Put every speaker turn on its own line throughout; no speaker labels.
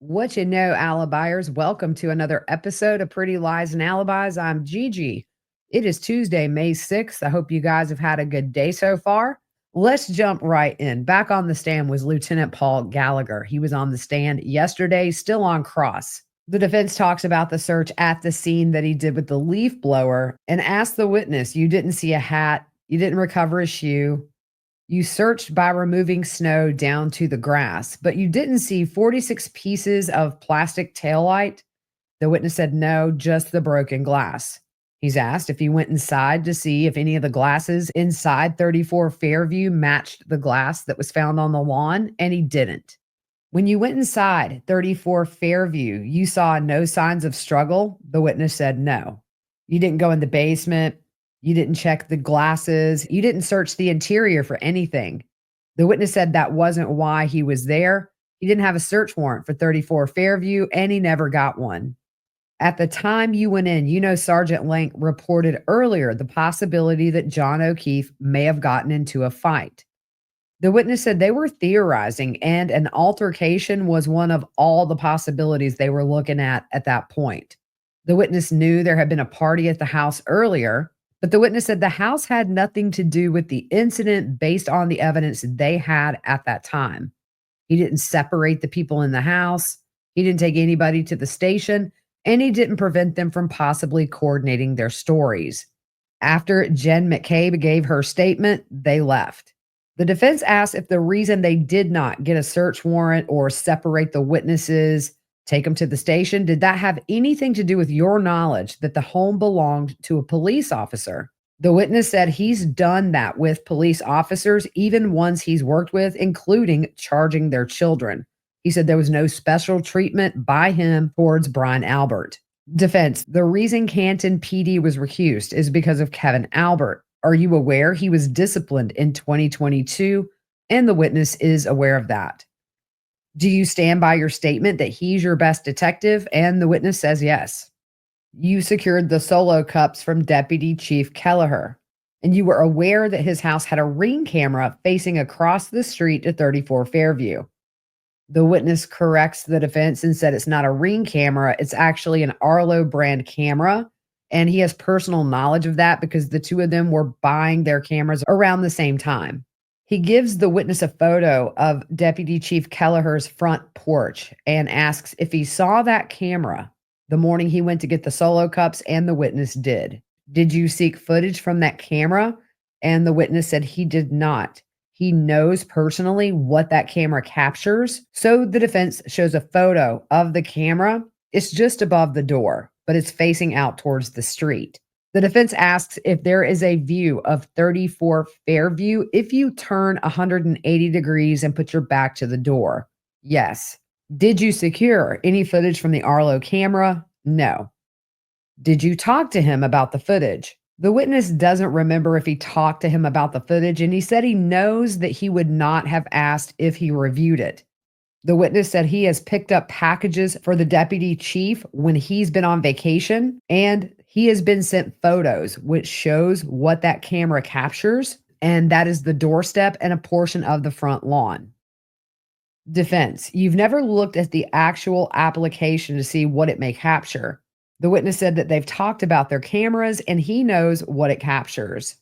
What you know, alibiers. Welcome to another episode of Pretty Lies and Alibis. I'm Gigi. It is Tuesday, May 6th. I hope you guys have had a good day so far. Let's jump right in. Back on the stand was Lieutenant Paul Gallagher. He was on the stand yesterday, still on cross. The defense talks about the search at the scene that he did with the leaf blower and asked the witness, you didn't see a hat, you didn't recover a shoe, you searched by removing snow down to the grass, but you didn't see 46 pieces of plastic taillight. The witness said no, just the broken glass. He's asked if he went inside to see if any of the glasses inside 34 Fairview matched the glass that was found on the lawn, and he didn't. When you went inside 34 Fairview, you saw no signs of struggle. The witness said no. You didn't go in the basement. You didn't check the glasses. You didn't search the interior for anything. The witness said that wasn't why he was there. He didn't have a search warrant for 34 Fairview, and he never got one. At the time you went in, Sergeant Lank reported earlier the possibility that John O'Keefe may have gotten into a fight. The witness said they were theorizing, and an altercation was one of all the possibilities they were looking at that point. The witness knew there had been a party at the house earlier, but the witness said the house had nothing to do with the incident based on the evidence they had at that time. He didn't separate the people in the house. He didn't take anybody to the station, and he didn't prevent them from possibly coordinating their stories. After Jen McCabe gave her statement, they left. The defense asked if the reason they did not get a search warrant or separate the witnesses, take them to the station, did that have anything to do with your knowledge that the home belonged to a police officer? The witness said he's done that with police officers, even ones he's worked with, including charging their children. He said there was no special treatment by him towards Brian Albert. Defense, the reason Canton PD was recused is because of Kevin Albert. Are you aware he was disciplined in 2022? And the witness is aware of that. Do you stand by your statement that he's your best detective? And the witness says yes. You secured the solo cups from Deputy Chief Gallagher, and you were aware that his house had a ring camera facing across the street to 34 Fairview. The witness corrects the defense and said it's not a ring camera, it's actually an Arlo brand camera, and he has personal knowledge of that because the two of them were buying their cameras around the same time. He gives the witness a photo of Deputy Chief Gallagher's front porch and asks if he saw that camera the morning he went to get the solo cups, and the witness did. Did you seek footage from that camera? And the witness said he did not. He knows personally what that camera captures. So the defense shows a photo of the camera. It's just above the door, but it's facing out towards the street. The defense asks if there is a view of 34 Fairview if you turn 180 degrees and put your back to the door. Yes. Did you secure any footage from the Arlo camera? No. Did you talk to him about the footage? The witness doesn't remember if he talked to him about the footage, and he said he knows that he would not have asked if he reviewed it. The witness said he has picked up packages for the deputy chief when he's been on vacation, and he has been sent photos, which shows what that camera captures, and that is the doorstep and a portion of the front lawn. Defense, you've never looked at the actual application to see what it may capture. The witness said that they've talked about their cameras and he knows what it captures.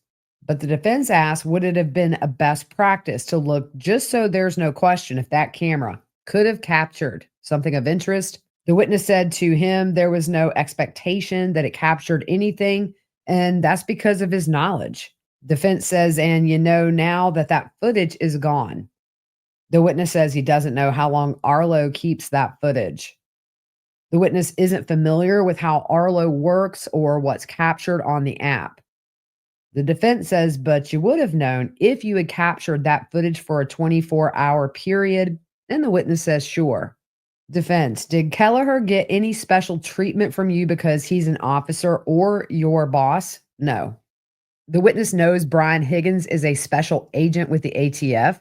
But the defense asked, would it have been a best practice to look just so there's no question if that camera could have captured something of interest? The witness said to him there was no expectation that it captured anything, and that's because of his knowledge. Defense says, and you know now that that footage is gone. The witness says he doesn't know how long Arlo keeps that footage. The witness isn't familiar with how Arlo works or what's captured on the app. The defense says, but you would have known if you had captured that footage for a 24-hour period. And the witness says, sure. Defense, did Gallagher get any special treatment from you because he's an officer or your boss? No. The witness knows Brian Higgins is a special agent with the ATF.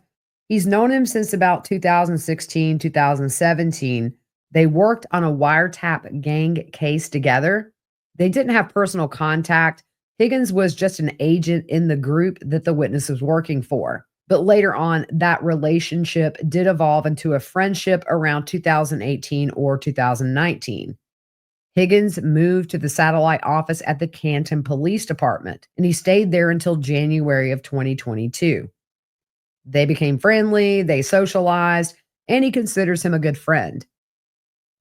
He's known him since about 2016, 2017. They worked on a wiretap gang case together. They didn't have personal contact. Higgins was just an agent in the group that the witness was working for. But later on, that relationship did evolve into a friendship around 2018 or 2019. Higgins moved to the satellite office at the Canton Police Department, and he stayed there until January of 2022. They became friendly, they socialized, and he considers him a good friend.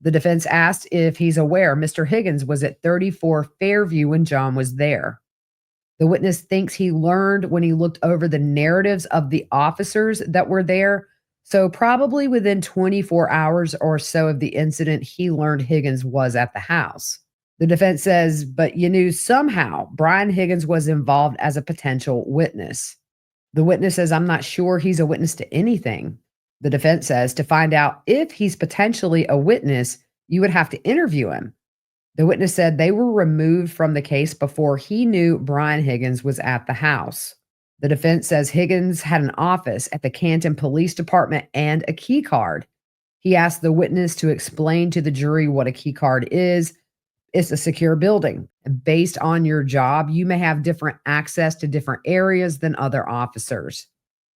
The defense asked if he's aware Mr. Higgins was at 34 Fairview when John was there. The witness thinks he learned when he looked over the narratives of the officers that were there. So, probably within 24 hours or so of the incident, he learned Higgins was at the house. The defense says, but you knew somehow Brian Higgins was involved as a potential witness. The witness says, I'm not sure he's a witness to anything. The defense says, to find out if he's potentially a witness, you would have to interview him. The witness said they were removed from the case before he knew Brian Higgins was at the house. The defense says Higgins had an office at the Canton Police Department and a key card. He asked the witness to explain to the jury what a key card is. It's a secure building. Based on your job, you may have different access to different areas than other officers.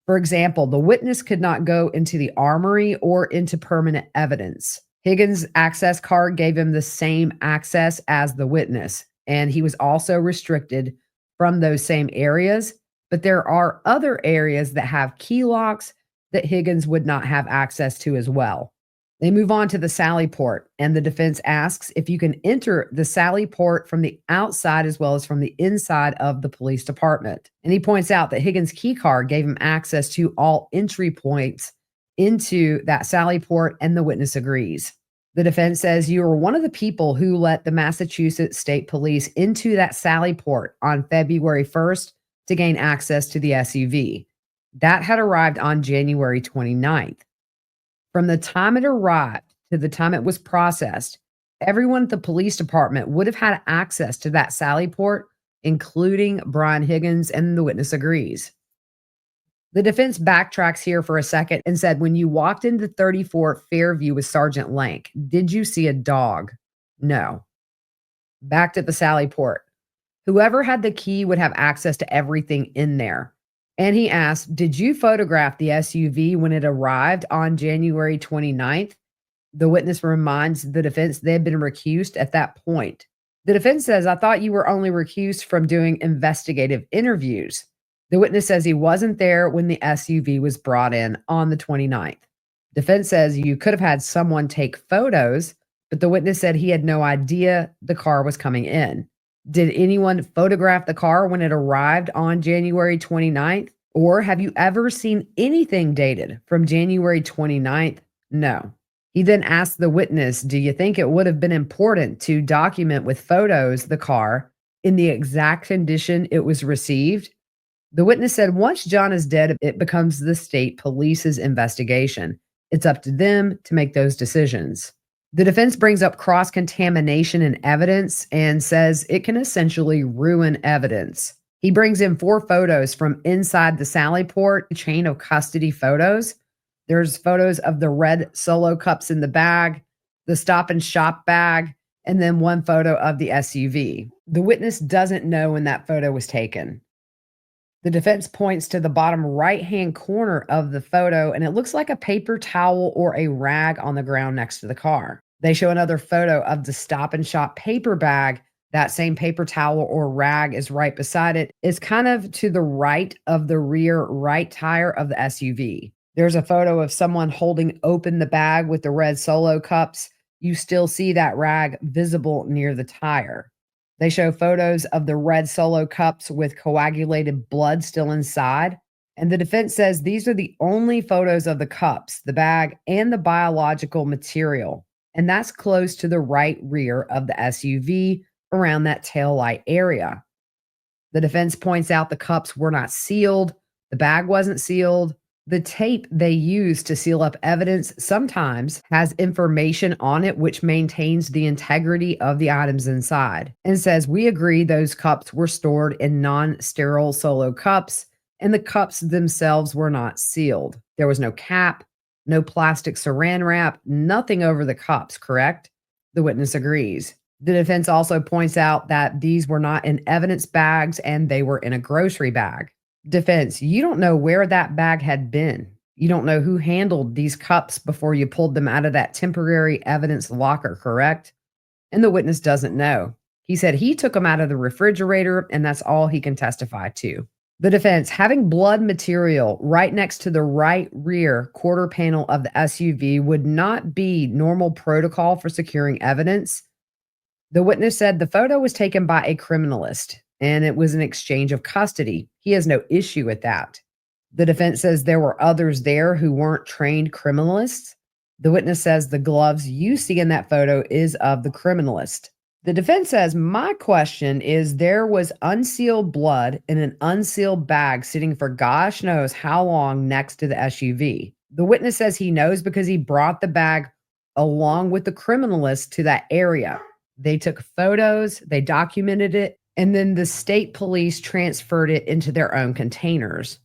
For example, the witness could not go into the armory or into permanent evidence. Higgins' access card gave him the same access as the witness, and he was also restricted from those same areas. But there are other areas that have key locks that Higgins would not have access to as well. They move on to the Sally Port, and the defense asks if you can enter the Sally Port from the outside as well as from the inside of the police department. And he points out that Higgins' key card gave him access to all entry points into that Sally Port, and the witness agrees. The defense says you were one of the people who let the Massachusetts State Police into that Sally Port on February 1st to gain access to the SUV. That had arrived on January 29th. From the time it arrived to the time it was processed, everyone at the police department would have had access to that Sally Port, including Brian Higgins, and the witness agrees. The defense backtracks here for a second and said, when you walked into 34 Fairview with Sergeant Lank, did you see a dog? No. Back to the Sally Port. Whoever had the key would have access to everything in there. And he asked, did you photograph the SUV when it arrived on January 29th? The witness reminds the defense they had been recused at that point. The defense says, I thought you were only recused from doing investigative interviews. The witness says he wasn't there when the SUV was brought in on the 29th. Defense says you could have had someone take photos, but the witness said he had no idea the car was coming in. Did anyone photograph the car when it arrived on January 29th? Or have you ever seen anything dated from January 29th? No. He then asked the witness, do you think it would have been important to document with photos the car in the exact condition it was received? The witness said once John is dead, it becomes the state police's investigation. It's up to them to make those decisions. The defense brings up cross-contamination in evidence and says it can essentially ruin evidence. He brings in 4 photos from inside the Sally Port chain of custody photos. There's photos of the red Solo cups in the bag, the Stop and Shop bag, and then 1 photo of the SUV. The witness doesn't know when that photo was taken. The defense points to the bottom right-hand corner of the photo, and it looks like a paper towel or a rag on the ground next to the car. They show another photo of the Stop and Shop paper bag. That same paper towel or rag is right beside it. It's kind of to the right of the rear right tire of the SUV. There's a photo of someone holding open the bag with the red Solo cups. You still see that rag visible near the tire. They show photos of the red Solo cups with coagulated blood still inside. And the defense says these are the only photos of the cups, the bag, and the biological material. And that's close to the right rear of the SUV around that taillight area. The defense points out the cups were not sealed. The bag wasn't sealed. The tape they use to seal up evidence sometimes has information on it which maintains the integrity of the items inside and says, we agree those cups were stored in non-sterile Solo cups and the cups themselves were not sealed. There was no cap, no plastic saran wrap, nothing over the cups, correct? The witness agrees. The defense also points out that these were not in evidence bags and they were in a grocery bag. Defense, you don't know where that bag had been. You don't know who handled these cups before you pulled them out of that temporary evidence locker, correct? And the witness doesn't know. He said he took them out of the refrigerator, and that's all he can testify to. The defense, having blood material right next to the right rear quarter panel of the SUV would not be normal protocol for securing evidence. The witness said the photo was taken by a criminalist and it was an exchange of custody. He has no issue with that. The defense says there were others there who weren't trained criminalists. The witness says the gloves you see in that photo is of the criminalist. The defense says, my question is there was unsealed blood in an unsealed bag sitting for gosh knows how long next to the SUV. The witness says he knows because he brought the bag along with the criminalist to that area. They took photos, they documented it, and then the state police transferred it into their own containers.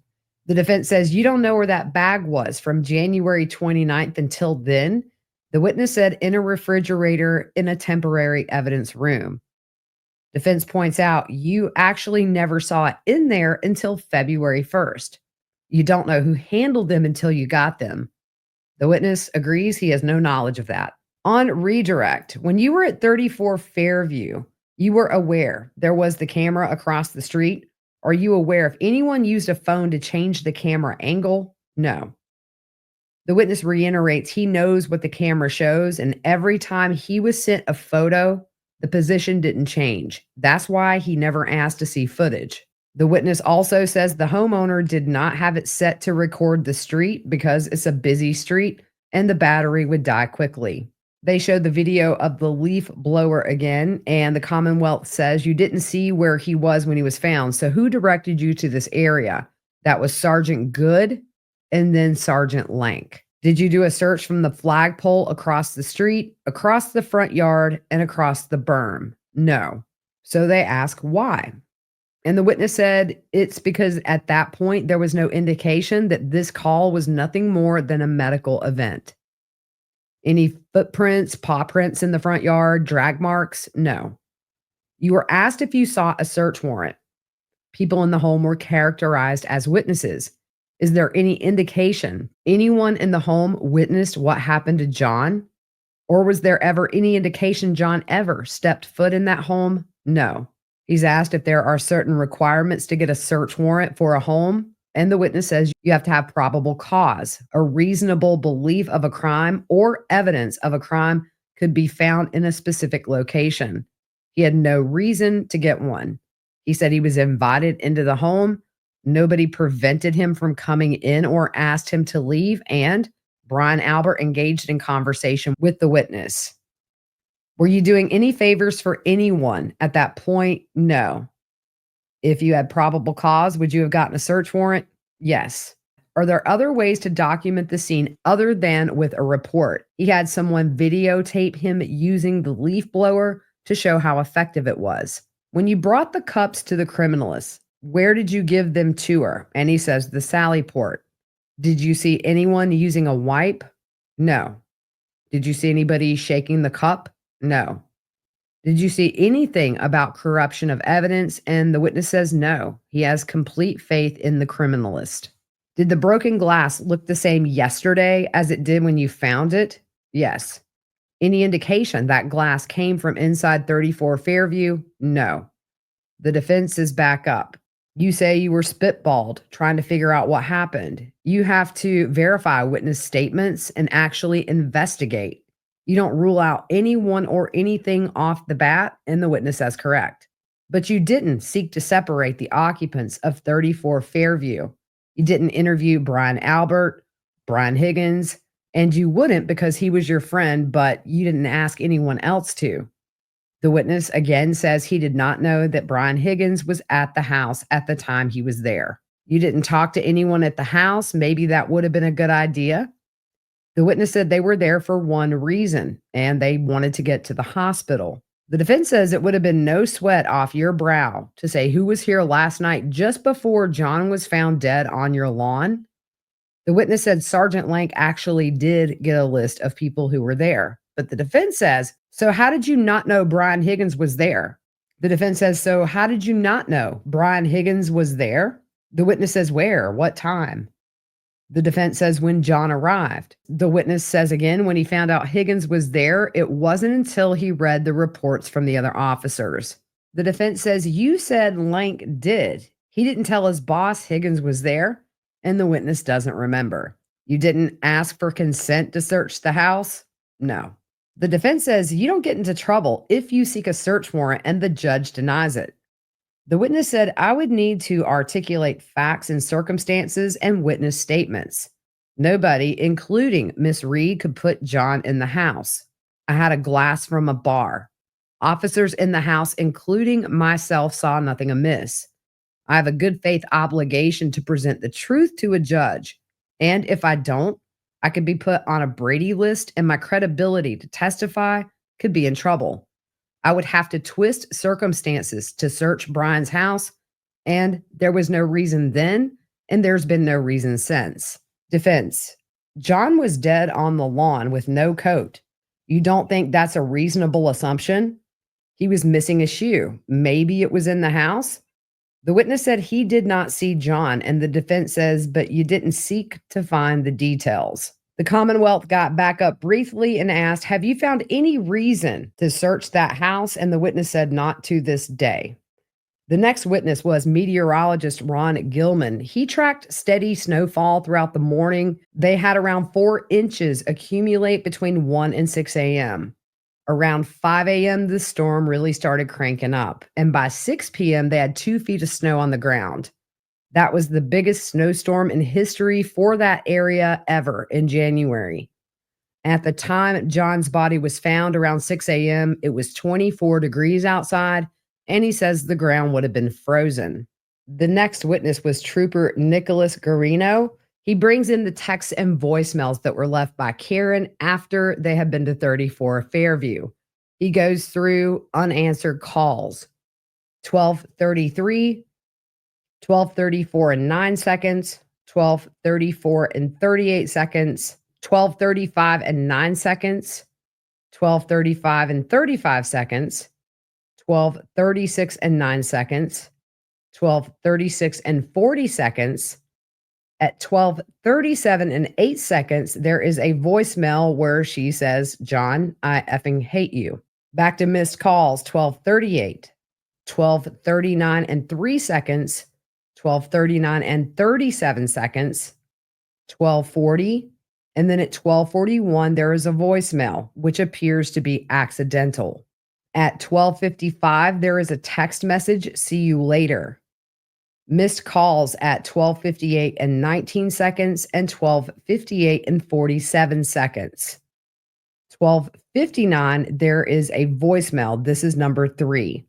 The defense says you don't know where that bag was from January 29th until then. The witness said in a refrigerator in a temporary evidence room. Defense points out you actually never saw it in there until February 1st. You don't know who handled them until you got them. The witness agrees he has no knowledge of that. On redirect, when you were at 34 Fairview, you were aware there was the camera across the street. Are you aware if anyone used a phone to change the camera angle? No. The witness reiterates he knows what the camera shows, and every time he was sent a photo, the position didn't change. That's why he never asked to see footage. The witness also says the homeowner did not have it set to record the street because it's a busy street and the battery would die quickly. They showed the video of the leaf blower again, and the Commonwealth says you didn't see where he was when he was found. So who directed you to this area? That was Sergeant Good and then Sergeant Lank. Did you do a search from the flagpole across the street, across the front yard, and across the berm? No. So they ask why. And the witness said it's because at that point there was no indication that this call was nothing more than a medical event. Any footprints, paw prints in the front yard, drag marks? No. You were asked if you saw a search warrant. People in the home were characterized as witnesses. Is there any indication anyone in the home witnessed what happened to John? Or was there ever any indication John ever stepped foot in that home? No. He's asked if there are certain requirements to get a search warrant for a home. And the witness says you have to have probable cause, a reasonable belief of a crime or evidence of a crime could be found in a specific location. He had no reason to get one. He said he was invited into the home. Nobody prevented him from coming in or asked him to leave. And Brian Albert engaged in conversation with the witness. Were you doing any favors for anyone at that point? No. If you had probable cause, would you have gotten a search warrant? Yes. Are there other ways to document the scene other than with a report? He had someone videotape him using the leaf blower to show how effective it was. When you brought the cups to the criminalist, where did you give them to her? And he says the Sally port. Did you see anyone using a wipe? No. Did you see anybody shaking the cup? No. Did you see anything about corruption of evidence? And the witness says no. He has complete faith in the criminalist. Did the broken glass look the same yesterday as it did when you found it? Yes. Any indication that glass came from inside 34 Fairview? No. The defense is back up. You say you were spitballed trying to figure out what happened. You have to verify witness statements and actually investigate. You don't rule out anyone or anything off the bat, and the witness says correct. But you didn't seek to separate the occupants of 34 Fairview. You didn't interview Brian Albert, Brian Higgins, and you wouldn't because he was your friend, but you didn't ask anyone else to. The witness again says he did not know that Brian Higgins was at the house at the time he was there. You didn't talk to anyone at the house. Maybe that would have been a good idea. The witness said they were there for one reason, and they wanted to get to the hospital. The defense says it would have been no sweat off your brow to say who was here last night just before John was found dead on your lawn. The witness said Sergeant Lank actually did get a list of people who were there. But the defense says, so how did you not know Brian Higgins was there? The defense says, so how did you not know Brian Higgins was there? The witness says, where? What time? The defense says, when John arrived. The witness says again, when he found out Higgins was there, it wasn't until he read the reports from the other officers. The defense says, you said Lank did. He didn't tell his boss Higgins was there, and the witness doesn't remember. You didn't ask for consent to search the house? No. The defense says, you don't get into trouble if you seek a search warrant and the judge denies it. The witness said, I would need to articulate facts and circumstances and witness statements. Nobody, including Miss Reed, could put John in the house. I had a glass from a bar. Officers in the house, including myself, saw nothing amiss. I have a good faith obligation to present the truth to a judge. And if I don't, I could be put on a Brady list and my credibility to testify could be in trouble. I would have to twist circumstances to search Brian's house, and there was no reason then, and there's been no reason since. Defense. John was dead on the lawn with no coat. You don't think that's a reasonable assumption? He was missing a shoe. Maybe it was in the house? The witness said he did not see John, and the defense says, but you didn't seek to find the details. The Commonwealth got back up briefly and asked, have you found any reason to search that house? And the witness said, not to this day. The next witness was meteorologist Ron Gilman. He tracked steady snowfall throughout the morning. They had around 4 inches accumulate between 1 and 6 a.m. Around 5 a.m., the storm really started cranking up. And by 6 p.m., they had 2 feet of snow on the ground. That was the biggest snowstorm in history for that area ever in January. At the time John's body was found around 6 a.m., it was 24 degrees outside, and he says the ground would have been frozen. The next witness was Trooper Nicholas Guarino. He brings in the texts and voicemails that were left by Karen after they had been to 34 Fairview. He goes through unanswered calls. 12:33, 12:34 and 9 seconds, 12:34 and 38 seconds, 12:35 and 9 seconds, 12:35 and 35 seconds, 12:36 and 9 seconds, 12:36 and 40 seconds. At 12:37 and 8 seconds, there is a voicemail where she says, John, I effing hate you. Back to missed calls, 12:38, 12:39 and 3 seconds, 12:39 and 37 seconds, 12:40, and then at 12:41, there is a voicemail, which appears to be accidental. At 12:55, there is a text message, see you later. Missed calls at 12:58 and 19 seconds and 12:58 and 47 seconds. 12:59, there is a voicemail. This is number 3.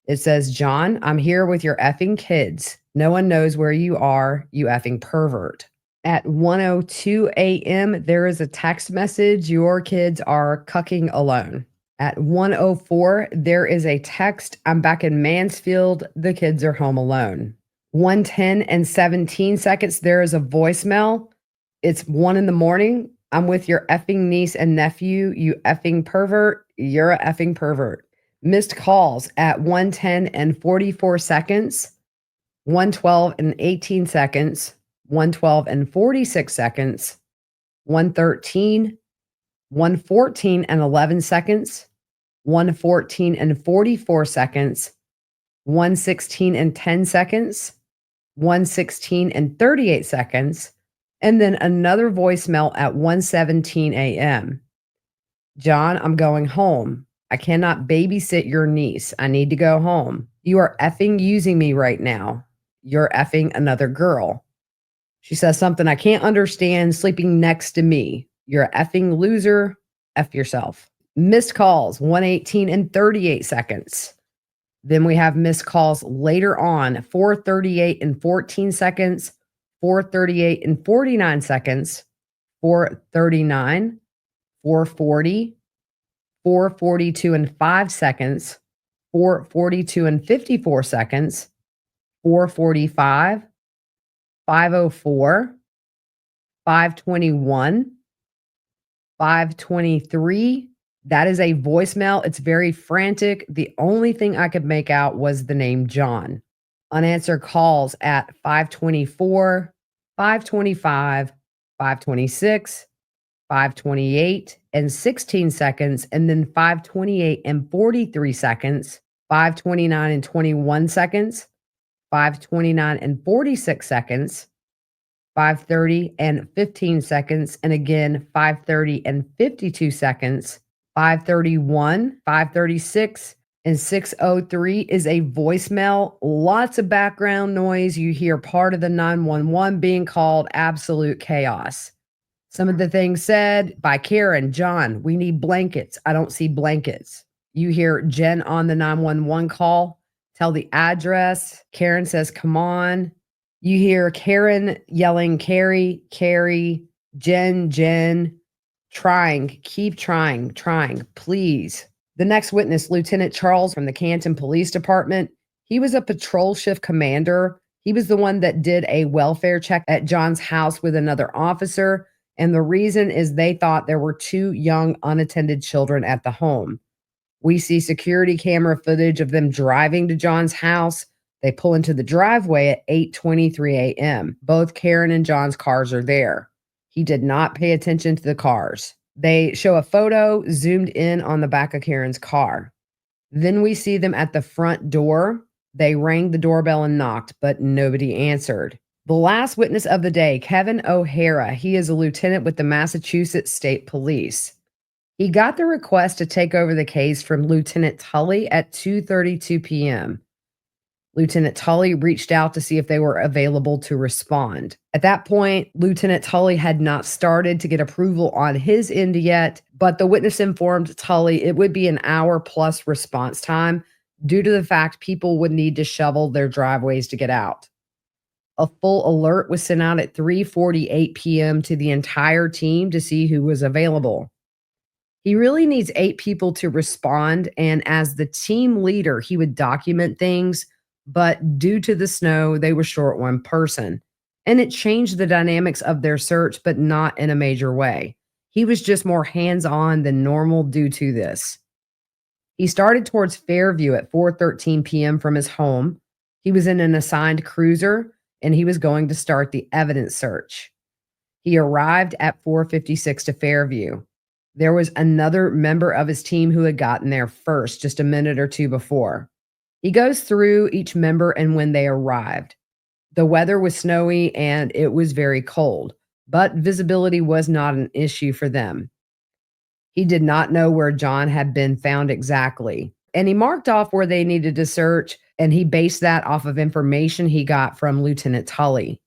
It says, John, I'm here with your effing kids. No one knows where you are, you effing pervert. At 1:02 a.m., there is a text message, your kids are cucking alone. At 1:04, there is a text, I'm back in Mansfield, the kids are home alone. 1:10 and 17 seconds, there is a voicemail. It's 1 in the morning. I'm with your effing niece and nephew, you effing pervert. You're a effing pervert. Missed calls at 1:10 and 44 seconds, 1:12 and 18 seconds, 1:12 and 46 seconds, 1:13, 1:14 and 11 seconds, 1:14 and 44 seconds, 1:16 and 10 seconds, 1:16 and 38 seconds, and then another voicemail at 1:17 a.m. John, I'm going home. I cannot babysit your niece. I need to go home. You are effing using me right now. You're effing another girl. She says something I can't understand, sleeping next to me. You're a effing loser. F yourself. Missed calls, 1:18 and 38 seconds. Then we have missed calls later on, 4:38 and 14 seconds, 4:38 and 49 seconds, 4:39, 4:40, 4:42 and 5 seconds, 4:42 and 54 seconds, 4:45, 5:04, 5:21, 5:23. That is a voicemail. It's very frantic. The only thing I could make out was the name John. Unanswered calls at 5:24, 5:25, 5:26, 5:28 and 16 seconds, and then 5:28 and 43 seconds, 5:29 and 21 seconds, 5:29 and 46 seconds, 5:30 and 15 seconds, and again 5:30 and 52 seconds, 5:31, 5:36, and 6:03 is a voicemail. Lots of background noise. You hear part of the 911 being called, absolute chaos. Some of the things said by Karen: John, we need blankets. I don't see blankets. You hear Jen on the 911 call, tell the address. Karen says, come on. You hear Karen yelling, Carrie, Carrie, Jen, trying, keep trying, please. The next witness, Lieutenant Charles from the Canton Police Department. He was a patrol shift commander. He was the one that did a welfare check at John's house with another officer. And the reason is they thought there were 2 young unattended children at the home. We see security camera footage of them driving to John's house. They pull into the driveway at 8:23 a.m. Both Karen and John's cars are there. He did not pay attention to the cars. They show a photo zoomed in on the back of Karen's car. Then we see them at the front door. They rang the doorbell and knocked, but nobody answered. The last witness of the day, Kevin O'Hara. He is a lieutenant with the Massachusetts State Police. He got the request to take over the case from Lieutenant Tully at 2:32 p.m. Lieutenant Tully reached out to see if they were available to respond. At that point, Lieutenant Tully had not started to get approval on his end yet, but the witness informed Tully it would be an hour plus response time due to the fact people would need to shovel their driveways to get out. A full alert was sent out at 3:48 p.m. to the entire team to see who was available. He really needs 8 people to respond, and as the team leader, he would document things, but due to the snow, they were short one person. And it changed the dynamics of their search, but not in a major way. He was just more hands-on than normal due to this. He started towards Fairview at 4:13 p.m. from his home. He was in an assigned cruiser, and he was going to start the evidence search. He arrived at 4:56 to Fairview. There was another member of his team who had gotten there first, just a minute or two before. He goes through each member and when they arrived. The weather was snowy and it was very cold, but visibility was not an issue for them. He did not know where John had been found exactly, and he marked off where they needed to search, and he based that off of information he got from Lieutenant Tully.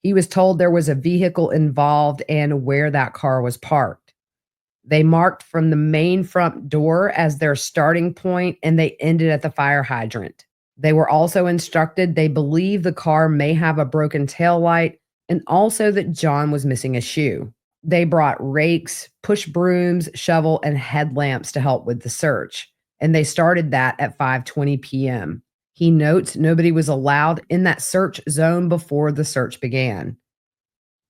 He was told there was a vehicle involved and where that car was parked. They marked from the main front door as their starting point, and they ended at the fire hydrant. They were also instructed they believe the car may have a broken taillight and also that John was missing a shoe. They brought rakes, push brooms, shovel, and headlamps to help with the search, and they started that at 5:20 p.m. He notes nobody was allowed in that search zone before the search began.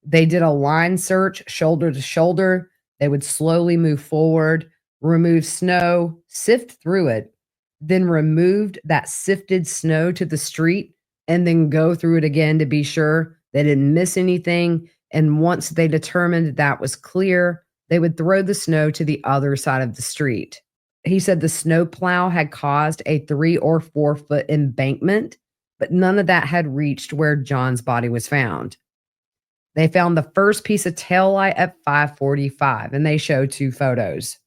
They did a line search, shoulder to shoulder. They would slowly move forward, remove snow, sift through it, then removed that sifted snow to the street, and then go through it again to be sure they didn't miss anything. And once they determined that was clear, they would throw the snow to the other side of the street. He said the snow plow had caused a 3 or 4 foot embankment, but none of that had reached where John's body was found. They found the first piece of taillight at 5:45, and they show 2 photos.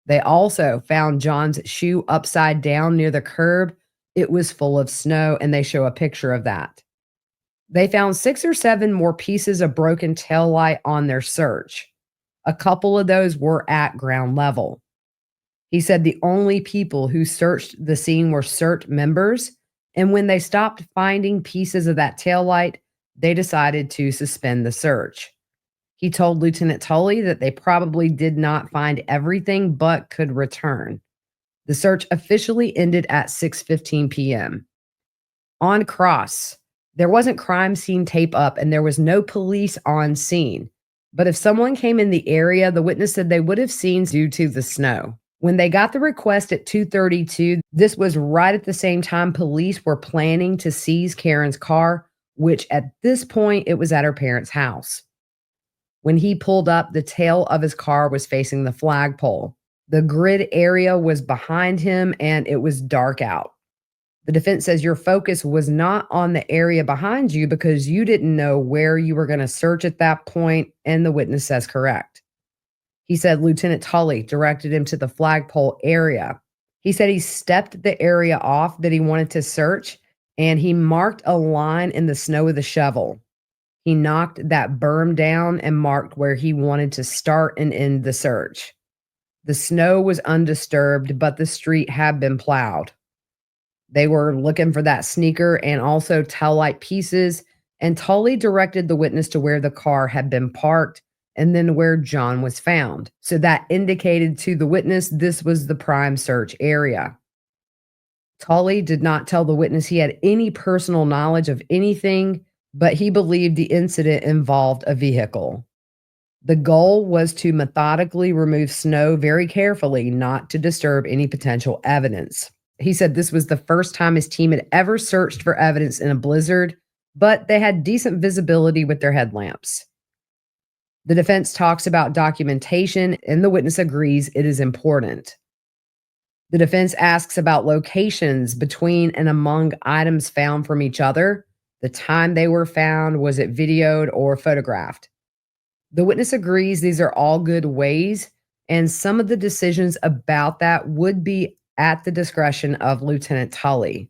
They also found John's shoe upside down near the curb. It was full of snow, and they show a picture of that. They found 6 or 7 more pieces of broken taillight on their search. A couple of those were at ground level. He said the only people who searched the scene were CERT members, and when they stopped finding pieces of that taillight, they decided to suspend the search. He told Lieutenant Tully that they probably did not find everything but could return. The search officially ended at 6:15 p.m. On cross, there wasn't crime scene tape up and there was no police on scene. But if someone came in the area, the witness said they would have seen due to the snow. When they got the request at 2:32, this was right at the same time police were planning to seize Karen's car, which at this point it was at her parents' house. When he pulled up, the tail of his car was facing the flagpole. The grid area was behind him and it was dark out. The defense says your focus was not on the area behind you because you didn't know where you were going to search at that point, and the witness says correct. He said Lieutenant Tully directed him to the flagpole area. He said he stepped the area off that he wanted to search, and he marked a line in the snow with a shovel. He knocked that berm down and marked where he wanted to start and end the search. The snow was undisturbed, but the street had been plowed. They were looking for that sneaker and also taillight pieces, and Tully directed the witness to where the car had been parked and then where John was found. So that indicated to the witness this was the prime search area. Tully did not tell the witness he had any personal knowledge of anything, but he believed the incident involved a vehicle. The goal was to methodically remove snow very carefully, not to disturb any potential evidence. He said this was the first time his team had ever searched for evidence in a blizzard, but they had decent visibility with their headlamps. The defense talks about documentation, and the witness agrees it is important. The defense asks about locations between and among items found from each other, the time they were found, was it videoed or photographed? The witness agrees these are all good ways, and some of the decisions about that would be at the discretion of Lieutenant Tully.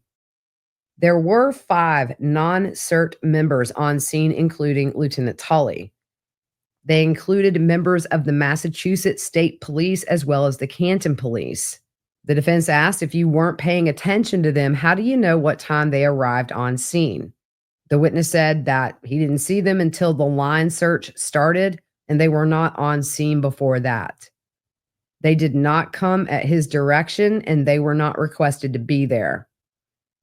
There were 5 non-CERT members on scene, including Lieutenant Tully. They included members of the Massachusetts State Police as well as the Canton Police. The defense asked if you weren't paying attention to them, how do you know what time they arrived on scene? The witness said that he didn't see them until the line search started, and they were not on scene before that. They did not come at his direction, and they were not requested to be there.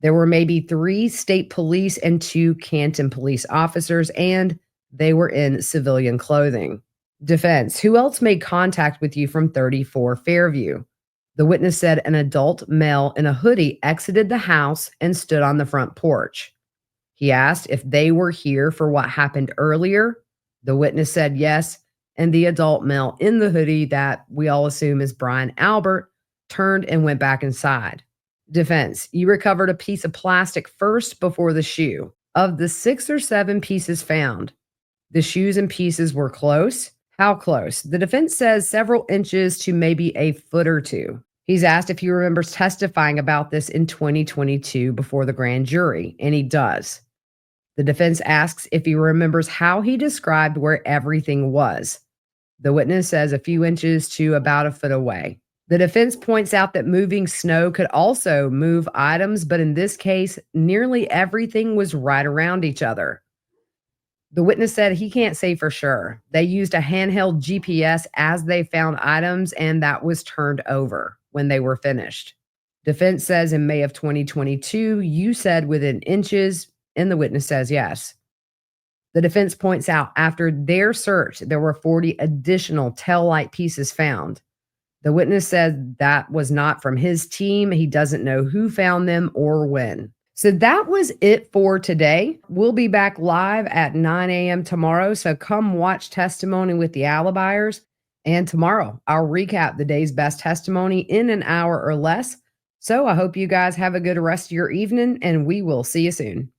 There were maybe 3 state police and 2 Canton police officers, and they were in civilian clothing. Defense: who else made contact with you from 34 Fairview? The witness said an adult male in a hoodie exited the house and stood on the front porch. He asked if they were here for what happened earlier. The witness said yes, and the adult male in the hoodie, that we all assume is Brian Albert, turned and went back inside. Defense: you recovered a piece of plastic first before the shoe. Of the 6 or 7 pieces found, the shoes and pieces were close. How close? The defense says several inches to maybe a foot or 2. He's asked if he remembers testifying about this in 2022 before the grand jury, and he does. The defense asks if he remembers how he described where everything was. The witness says a few inches to about a foot away. The defense points out that moving snow could also move items, but in this case, nearly everything was right around each other. The witness said he can't say for sure. They used a handheld GPS as they found items, and that was turned over when they were finished. Defense says in May of 2022, you said within inches, and the witness says yes. The defense points out after their search, there were 40 additional taillight pieces found. The witness said that was not from his team. He doesn't know who found them or when. So that was it for today. We'll be back live at 9 a.m. tomorrow. So come watch Testimony with the Alibiers. And tomorrow, I'll recap the day's best testimony in an hour or less. So I hope you guys have a good rest of your evening, and we will see you soon.